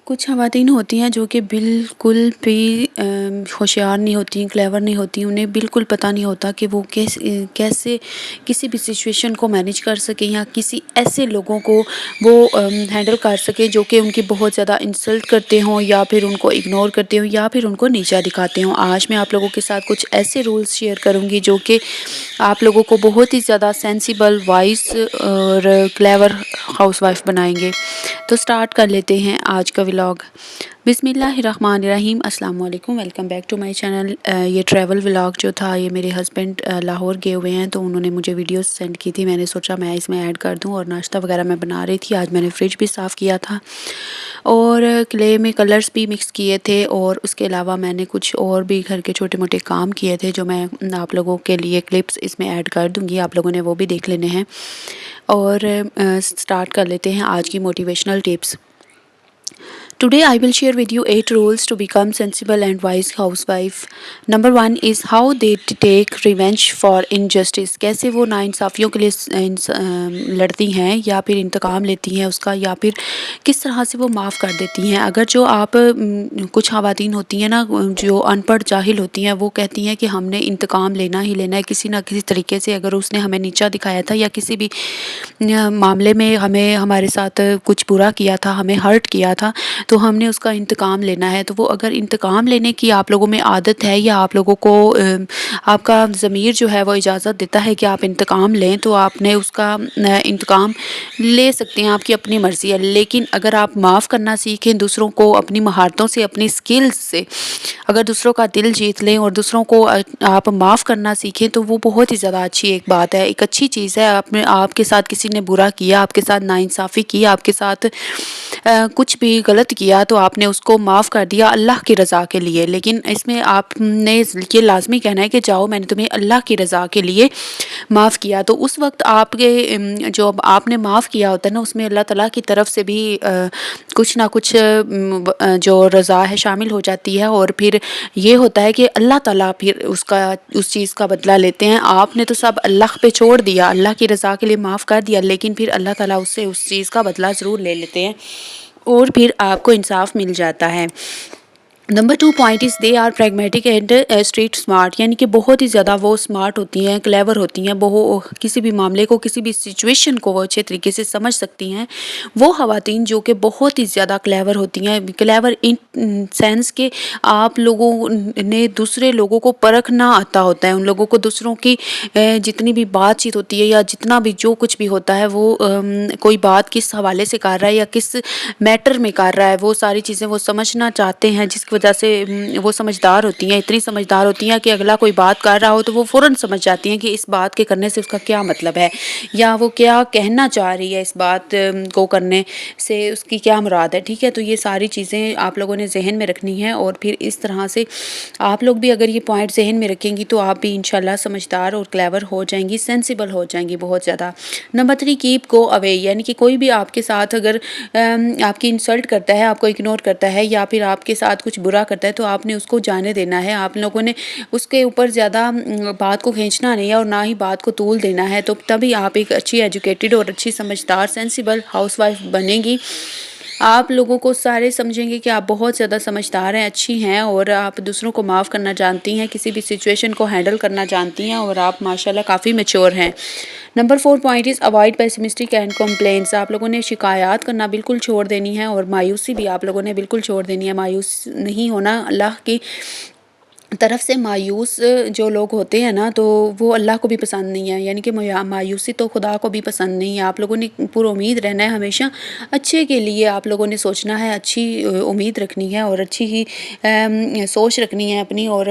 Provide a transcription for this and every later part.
کچھ خواتین ہوتی ہیں جو کہ بالکل بھی ہوشیار نہیں ہوتی، کلیور نہیں ہوتی، انہیں بالکل پتہ نہیں ہوتا کہ وہ کیسے کسی بھی سچویشن کو مینیج کر سکیں یا کسی ایسے لوگوں کو وہ ہینڈل کر سکیں جو کہ ان کی بہت زیادہ انسلٹ کرتے ہوں یا پھر ان کو اگنور کرتے ہوں یا پھر ان کو نیچا دکھاتے ہوں۔ آج میں آپ لوگوں کے ساتھ کچھ ایسے رولز شیئر کروں گی جو کہ آپ لوگوں کو بہت ہی زیادہ سینسیبل، وائس اور کلیور ہاؤس وائف بنائیں گے۔ تو سٹارٹ کر لیتے ہیں آج کا ولاگ۔ بسم اللہ الرحمن الرحیم۔ السلام علیکم، welcome back to my channel. یہ ٹریول ولاگ جو تھا، یہ میرے ہسبینڈ لاہور گئے ہوئے ہیں تو انہوں نے مجھے ویڈیوز سینڈ کی تھی، میں نے سوچا میں اس میں ایڈ کر دوں، اور ناشتہ وغیرہ میں بنا رہی تھی۔ آج میں نے فریج بھی صاف کیا تھا اور کلے میں کلرز بھی مکس کیے تھے، اور اس کے علاوہ میں نے کچھ اور بھی گھر کے چھوٹے موٹے کام کیے تھے جو میں آپ لوگوں کے لیے کلپس اس میں ایڈ کر دوں گی، آپ لوگوں نے وہ بھی دیکھ لینے ہیں۔ اور سٹارٹ کر لیتے ہیں آج کی motivational tips. Today I will share with you 8 rules to become sensible and wise housewife. Number 1 is how they take revenge for injustice. کیسے وہ ناانصافیوں کے لیے لڑتی ہیں یا پھر انتقام لیتی ہیں اس کا، یا پھر کس طرح سے وہ معاف کر دیتی ہیں۔ اگر جو آپ کچھ خواتین ہوتی ہیں نا جو ان پڑھ جاہل ہوتی ہیں، وہ کہتی ہیں کہ ہم نے انتقام لینا ہی لینا ہے کسی نہ کسی طریقے سے، اگر اس نے ہمیں نیچا دکھایا تھا یا کسی بھی معاملے میں ہمارے ساتھ کچھ برا کیا تھا، ہمیں ہرٹ کیا تھا، تو ہم نے اس کا انتقام لینا ہے۔ تو وہ اگر انتقام لینے کی آپ لوگوں میں عادت ہے یا آپ لوگوں کو آپ کا ضمیر جو ہے وہ اجازت دیتا ہے کہ آپ انتقام لیں، تو آپ نے اس کا انتقام لے سکتے ہیں، آپ کی اپنی مرضی ہے۔ لیکن اگر آپ معاف کرنا سیکھیں دوسروں کو اپنی مہارتوں سے، اپنی سکلز سے، اگر دوسروں کا دل جیت لیں اور دوسروں کو آپ معاف کرنا سیکھیں، تو وہ بہت ہی زیادہ اچھی ایک بات ہے، ایک اچھی چیز ہے۔ آپ کے ساتھ کسی نے برا کیا، آپ کے ساتھ ناانصافی کی، آپ کے ساتھ کچھ بھی غلط کیا، تو آپ نے اس کو معاف کر دیا اللہ کی رضا کے لیے۔ لیکن اس میں آپ نے یہ لازمی کہنا ہے کہ جاؤ میں نے تمہیں اللہ کی رضا کے لیے معاف کیا، تو اس وقت آپ کے جو آپ نے معاف کیا ہوتا ہے نا، اس میں اللہ تعالیٰ کی طرف سے بھی کچھ نہ کچھ جو رضا ہے شامل ہو جاتی ہے، اور پھر یہ ہوتا ہے کہ اللہ تعالیٰ پھر اس چیز کا بدلہ لیتے ہیں۔ آپ نے تو سب اللہ پہ چھوڑ دیا، اللہ کی رضا کے لیے معاف کر دیا، لیکن پھر اللہ تعالیٰ اس سے اس چیز کا بدلہ ضرور لے لیتے ہیں اور پھر آپ کو انصاف مل جاتا ہے۔ Number 2 point is they are pragmatic and street smart, یعنی کہ بہت ہی زیادہ وہ اسمارٹ ہوتی ہیں، کلیور ہوتی ہیں، وہ کسی بھی معاملے کو، کسی بھی سچویشن کو وہ اچھے طریقے سے سمجھ سکتی ہیں۔ وہ خواتین جو کہ بہت ہی زیادہ کلیور ہوتی ہیں، کلیور ان سینس کہ آپ لوگوں نے دوسرے لوگوں کو پرکھنا آتا ہوتا ہے، ان لوگوں کو دوسروں کی جتنی بھی بات چیت ہوتی ہے یا جتنا بھی جو کچھ بھی ہوتا ہے، وہ کوئی بات کس حوالے سے کر رہا ہے یا کس میٹر میں کر رہا ہے، وہ ساری چیزیں وہ سمجھنا چاہتے ہیں، جس کی وجہ سے وہ سمجھدار ہوتی ہیں، اتنی سمجھدار ہوتی ہیں کہ اگلا کوئی بات کر رہا ہو تو وہ فوراً سمجھ جاتی ہیں کہ اس بات کے کرنے سے اس کا کیا مطلب ہے، یا وہ کیا کہنا چاہ رہی ہے، اس بات کو کرنے سے اس کی کیا مراد ہے۔ ٹھیک ہے، تو یہ ساری چیزیں آپ لوگوں نے ذہن میں رکھنی ہے، اور پھر اس طرح سے آپ لوگ بھی اگر یہ پوائنٹ ذہن میں رکھیں گی تو آپ بھی انشاءاللہ سمجھدار اور کلیور ہو جائیں گی، سینسیبل ہو جائیں گی بہت زیادہ۔ نمبر 3 کیپ گو اوے، یعنی کہ کوئی بھی آپ کے ساتھ اگر آپ کی انسلٹ کرتا ہے، آپ کو اگنور کرتا ہے یا پھر آپ کے ساتھ کچھ برا کرتا ہے، تو آپ نے اس کو جانے دینا ہے، آپ لوگوں نے اس کے اوپر زیادہ بات کو کھینچنا نہیں ہے اور نہ ہی بات کو طول دینا ہے، تو تبھی آپ ایک اچھی ایجوکیٹڈ اور اچھی سمجھدار سینسیبل ہاؤس وائف بنیں گی۔ آپ لوگوں کو سارے سمجھیں گے کہ آپ بہت زیادہ سمجھدار ہیں، اچھی ہیں، اور آپ دوسروں کو معاف کرنا جانتی ہیں، کسی بھی سچویشن کو ہینڈل کرنا جانتی ہیں، اور آپ ماشاءاللہ کافی میچور ہیں۔ Number 4 point is avoid pessimistic and complaints, آپ لوگوں نے شکایات کرنا بالکل چھوڑ دینی ہے، اور مایوسی بھی آپ لوگوں نے بالکل چھوڑ دینی ہے۔ مایوس نہیں ہونا، اللہ کی طرف سے مایوس جو لوگ ہوتے ہیں نا، تو وہ اللہ کو بھی پسند نہیں ہے، یعنی کہ مایوسی تو خدا کو بھی پسند نہیں ہے۔ آپ لوگوں نے پر امید رہنا ہے، ہمیشہ اچھے کے لیے آپ لوگوں نے سوچنا ہے، اچھی امید رکھنی ہے اور اچھی ہی سوچ رکھنی ہے اپنی، اور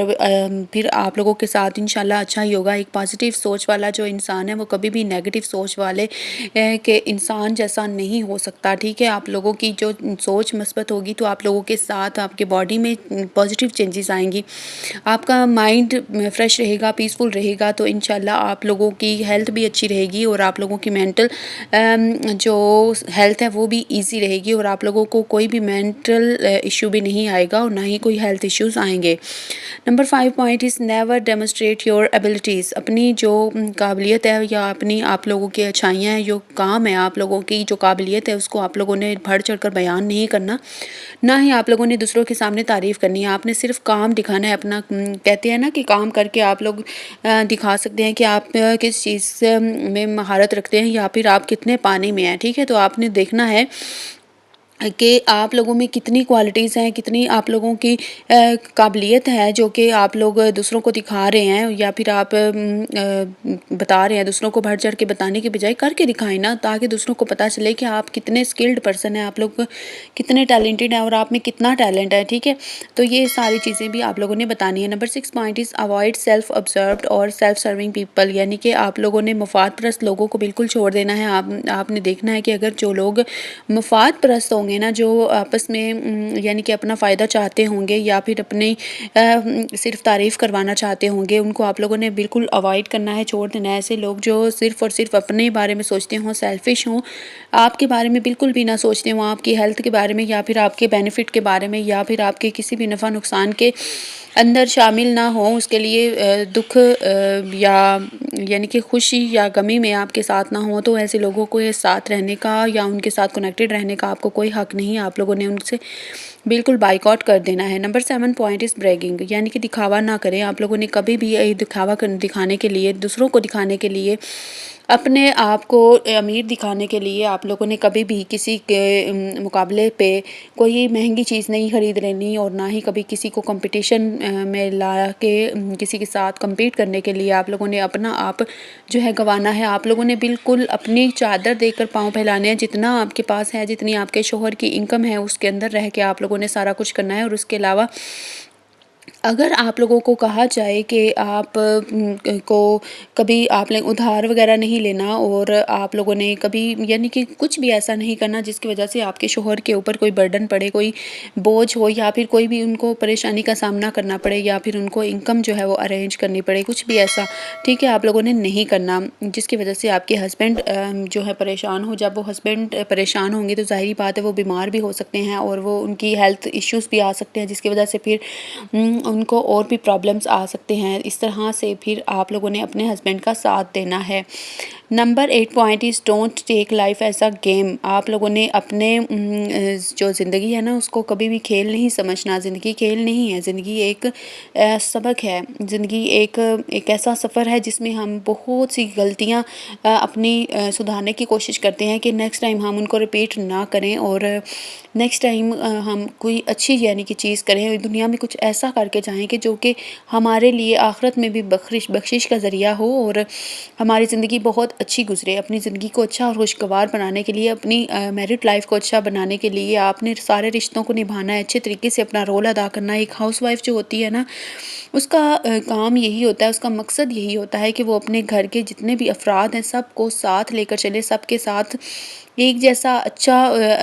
پھر آپ لوگوں کے ساتھ انشاءاللہ اچھا ہی ہوگا۔ ایک پازیٹیو سوچ والا جو انسان ہے وہ کبھی بھی نیگیٹو سوچ والے کہ انسان جیسا نہیں ہو سکتا۔ ٹھیک ہے، آپ لوگوں کی جو سوچ مثبت ہوگی تو آپ لوگوں کے ساتھ آپ کے باڈی میں پازیٹیو چینجز آئیں گی۔ آپ کا مائنڈ فریش رہے گا، پیسفل رہے گا، تو انشاءاللہ آپ لوگوں کی ہیلتھ بھی اچھی رہے گی اور آپ لوگوں کی مینٹل جو ہیلتھ ہے وہ بھی ایزی رہے گی، اور آپ لوگوں کو کوئی بھی مینٹل ایشو بھی نہیں آئے گا اور نہ ہی کوئی ہیلتھ ایشوز آئیں گے۔ Number 5 point is never demonstrate your abilities. اپنی جو قابلیت ہے یا اپنی آپ لوگوں کی اچھائیاں ہیں، جو کام ہے آپ لوگوں کی جو قابلیت ہے، اس کو آپ لوگوں نے بڑھ چڑھ کر بیان نہیں کرنا، نہ ہی آپ لوگوں نے دوسروں کے سامنے تعریف کرنی ہے۔ آپ نے صرف کام دکھانا ہے اپنا، کہتے ہیں نا کہ کام کر کے آپ لوگ دکھا سکتے ہیں کہ آپ کس چیز میں مہارت رکھتے ہیں یا پھر آپ کتنے پانی میں ہیں، ٹھیک ہے؟ تو آپ نے دیکھنا ہے کہ آپ لوگوں میں کتنی کوالٹیز ہیں، کتنی آپ لوگوں کی قابلیت ہے جو کہ آپ لوگ دوسروں کو دکھا رہے ہیں، یا پھر آپ بتا رہے ہیں۔ دوسروں کو بڑھ چڑھ کے بتانے کے بجائے کر کے دکھائیں نا، تاکہ دوسروں کو پتہ چلے کہ آپ کتنے اسکلڈ پرسن ہیں، آپ لوگ کتنے ٹیلنٹڈ ہیں اور آپ میں کتنا ٹیلنٹ ہے، ٹھیک ہے؟ تو یہ ساری چیزیں بھی آپ لوگوں نے بتانی ہے۔ Number 6 point is avoid self observed اور سیلف سرونگ پیپل، یعنی کہ آپ لوگوں نے مفاد پرست لوگوں کو بالکل چھوڑ دینا ہے۔ آپ نے دیکھنا ہے کہ اگر جو لوگ مفاد پرست ہوں گے نا، جو آپس میں یعنی کہ اپنا فائدہ چاہتے ہوں گے یا پھر اپنی صرف تعریف کروانا چاہتے ہوں گے، ان کو آپ لوگوں نے بالکل اوائڈ کرنا ہے، چھوڑ دینا ہے۔ ایسے لوگ جو صرف اور صرف اپنے بارے میں سوچتے ہوں، سیلفش ہوں، آپ کے بارے میں بالکل بھی نہ سوچتے ہوں، آپ کی ہیلتھ کے بارے میں یا پھر آپ کے بینیفٹ کے بارے میں یا پھر آپ کے کسی بھی نفع نقصان کے اندر شامل نہ ہوں، اس کے لیے دکھ یا یعنی کہ خوشی یا غمی میں آپ کے ساتھ نہ ہوں، تو ایسے لوگوں کو ساتھ رہنے کا یا ان کے ساتھ کنیکٹڈ رہنے کا آپ کو کوئی حق نہیں ہے۔ آپ لوگوں نے ان سے بالکل بائیکاٹ کر دینا ہے۔ نمبر 7 پوائنٹ از بریگنگ، یعنی کہ دکھاوا نہ کریں۔ آپ لوگوں نے کبھی بھی دکھانے کے لیے، دوسروں کو دکھانے کے لیے، اپنے آپ کو امیر دکھانے کے لیے آپ لوگوں نے کبھی بھی کسی کے مقابلے پہ کوئی مہنگی چیز نہیں خرید لینی، اور نہ ہی کبھی کسی کو کمپٹیشن میں لا کے کسی کے ساتھ کمپیٹ کرنے کے لیے آپ لوگوں نے اپنا آپ جو ہے گنوانا ہے۔ آپ لوگوں نے بالکل اپنی چادر دے کر پاؤں پھیلانے ہیں، جتنا آپ کے پاس ہے، جتنی آپ کے شوہر کی انکم ہے، اس کے اندر رہ کے آپ لوگوں نے سارا کچھ کرنا ہے۔ اور اس کے علاوہ اگر آپ لوگوں کو کہا جائے کہ آپ کو کبھی آپ نے ادھار وغیرہ نہیں لینا، اور آپ لوگوں نے کبھی یعنی کہ کچھ بھی ایسا نہیں کرنا جس کی وجہ سے آپ کے شوہر کے اوپر کوئی برڈن پڑے، کوئی بوجھ ہو، یا پھر کوئی بھی ان کو پریشانی کا سامنا کرنا پڑے، یا پھر ان کو انکم جو ہے وہ ارینج کرنی پڑے، کچھ بھی ایسا، ٹھیک ہے، آپ لوگوں نے نہیں کرنا جس کی وجہ سے آپ کے ہسبینڈ جو ہے پریشان ہو۔ جب وہ ہسبینڈ پریشان ہوں گے تو ظاہری بات ہے وہ بیمار بھی ہو سکتے ہیں، اور وہ ان کی ہیلتھ ایشوز بھی آ سکتے ہیں، جس کی وجہ سے پھر ان کو اور بھی پرابلمس آ سکتے ہیں۔ اس طرح سے پھر آپ لوگوں نے اپنے ہسبینڈ کا ساتھ دینا ہے۔ Number 8 point is don't take life as a game. آپ لوگوں نے اپنے جو زندگی ہے نا، اس کو کبھی بھی کھیل نہیں سمجھنا۔ زندگی کھیل نہیں ہے، زندگی ایک سبق ہے، زندگی ایک ایسا سفر ہے جس میں ہم بہت سی غلطیاں اپنی سدھارنے کی کوشش کرتے ہیں کہ نیکسٹ ٹائم ہم ان کو رپیٹ نہ کریں، اور نیکسٹ ٹائم ہم کوئی اچھی یعنی کہ چیز کریں، دنیا میں کچھ ایسا کر کے جائیں کہ جو کہ ہمارے لیے آخرت میں بھی بخشش کا ذریعہ ہو، اور ہماری زندگی بہت اچھی گزرے۔ اپنی زندگی کو اچھا اور خوشگوار بنانے کے لیے، اپنی میرڈ لائف کو اچھا بنانے کے لیے آپ نے سارے رشتوں کو نبھانا ہے، اچھے طریقے سے اپنا رول ادا کرنا ہے۔ ایک ہاؤس وائف جو ہوتی ہے نا، اس کا کام یہی ہوتا ہے، اس کا مقصد یہی ہوتا ہے کہ وہ اپنے گھر کے جتنے بھی افراد ہیں سب کو ساتھ لے کر چلے، سب کے ساتھ ایک جیسا اچھا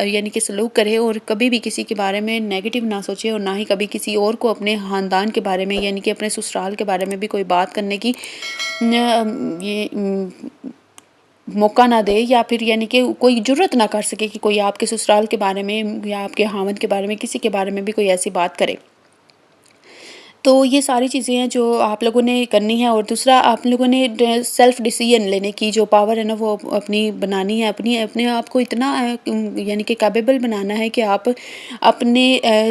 یعنی کہ سلوک کرے، اور کبھی بھی کسی کے بارے میں نیگیٹو نہ سوچے، اور نہ ہی کبھی کسی اور کو اپنے خاندان کے بارے میں یعنی کہ اپنے سسرال کے بارے میں بھی کوئی بات کرنے کی یہ موقع نہ دے، یا پھر یعنی کہ کوئی جرات نہ کر سکے کہ کوئی آپ کے سسرال کے بارے میں یا آپ کے خاوند کے بارے میں کسی کے بارے میں بھی کوئی ایسی بات کرے۔ تو یہ ساری چیزیں ہیں جو آپ لوگوں نے کرنی ہے۔ اور دوسرا، آپ لوگوں نے سیلف ڈیسیژن لینے کی جو پاور ہے نا، وہ اپنی بنانی ہے، اپنے آپ کو اتنا یعنی کہ کیپیبل بنانا ہے کہ آپ اپنے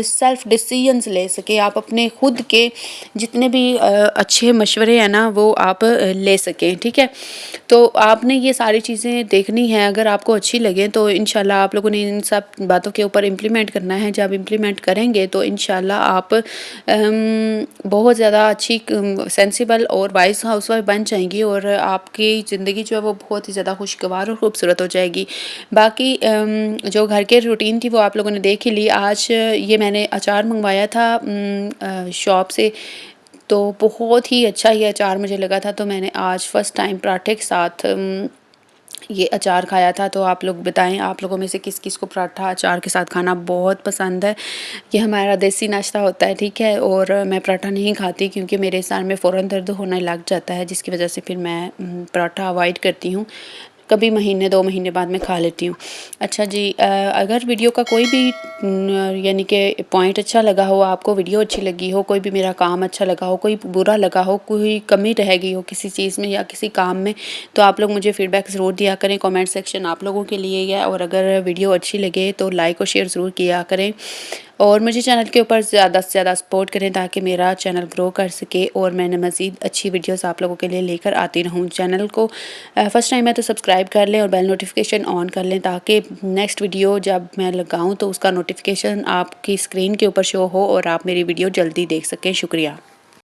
سیلف ڈیسیژنز لے سکے، آپ اپنے خود کے جتنے بھی اچھے مشورے ہیں نا وہ آپ لے سکیں، ٹھیک ہے؟ تو آپ نے یہ ساری چیزیں دیکھنی ہیں، اگر آپ کو اچھی لگیں تو انشاءاللہ آپ لوگوں نے ان سب باتوں کے اوپر امپلیمنٹ کرنا ہے۔ جب امپلیمنٹ کریں گے تو انشاءاللہ آپ بہت زیادہ اچھی سینسیبل اور وائز ہاؤس وائف بن جائیں گی، اور آپ کی زندگی جو ہے وہ بہت ہی زیادہ خوشگوار اور خوبصورت ہو جائے گی۔ باقی جو گھر کے روٹین تھی وہ آپ لوگوں نے دیکھ ہی لی۔ آج یہ میں نے اچار منگوایا تھا شاپ سے، تو بہت ہی اچھا یہ اچار مجھے لگا تھا، تو میں نے آج فرسٹ ٹائم پراٹھے کے ساتھ یہ اچار کھایا تھا۔ تو آپ لوگ بتائیں آپ لوگوں میں سے کس کس کو پراٹھا اچار کے ساتھ کھانا بہت پسند ہے۔ یہ ہمارا دیسی ناشتہ ہوتا ہے، ٹھیک ہے، اور میں پراٹھا نہیں کھاتی کیونکہ میرے سر میں فوراً درد ہونے لگ جاتا ہے، جس کی وجہ سے پھر میں پراٹھا اوائڈ کرتی ہوں۔ کبھی مہینے 2 مہینے بعد میں کھا لیتی ہوں۔ اچھا جی، اگر ویڈیو کا کوئی بھی یعنی کہ پوائنٹ اچھا لگا ہو، آپ کو ویڈیو اچھی لگی ہو، کوئی بھی میرا کام اچھا لگا ہو، کوئی برا لگا ہو، کوئی کمی رہ گئی ہو کسی چیز میں یا کسی کام میں، تو آپ لوگ مجھے فیڈ بیک ضرور دیا کریں۔ کامنٹ سیکشن آپ لوگوں کے لیے ہے، اور اگر ویڈیو اچھی لگے تو لائک اور شیئر ضرور کیا کریں، اور مجھے چینل کے اوپر زیادہ سے زیادہ سپورٹ کریں تاکہ میرا چینل گرو کر سکے اور میں نے مزید اچھی ویڈیوز آپ لوگوں کے لیے لے کر آتی رہوں۔ چینل کو فرسٹ ٹائم ہے تو سبسکرائب کر لیں اور بیل نوٹیفیکیشن آن کر لیں تاکہ نیکسٹ ویڈیو جب میں لگاؤں تو اس کا نوٹیفیکیشن آپ کی اسکرین کے اوپر شو ہو اور آپ میری ویڈیو جلدی دیکھ سکیں۔ شکریہ۔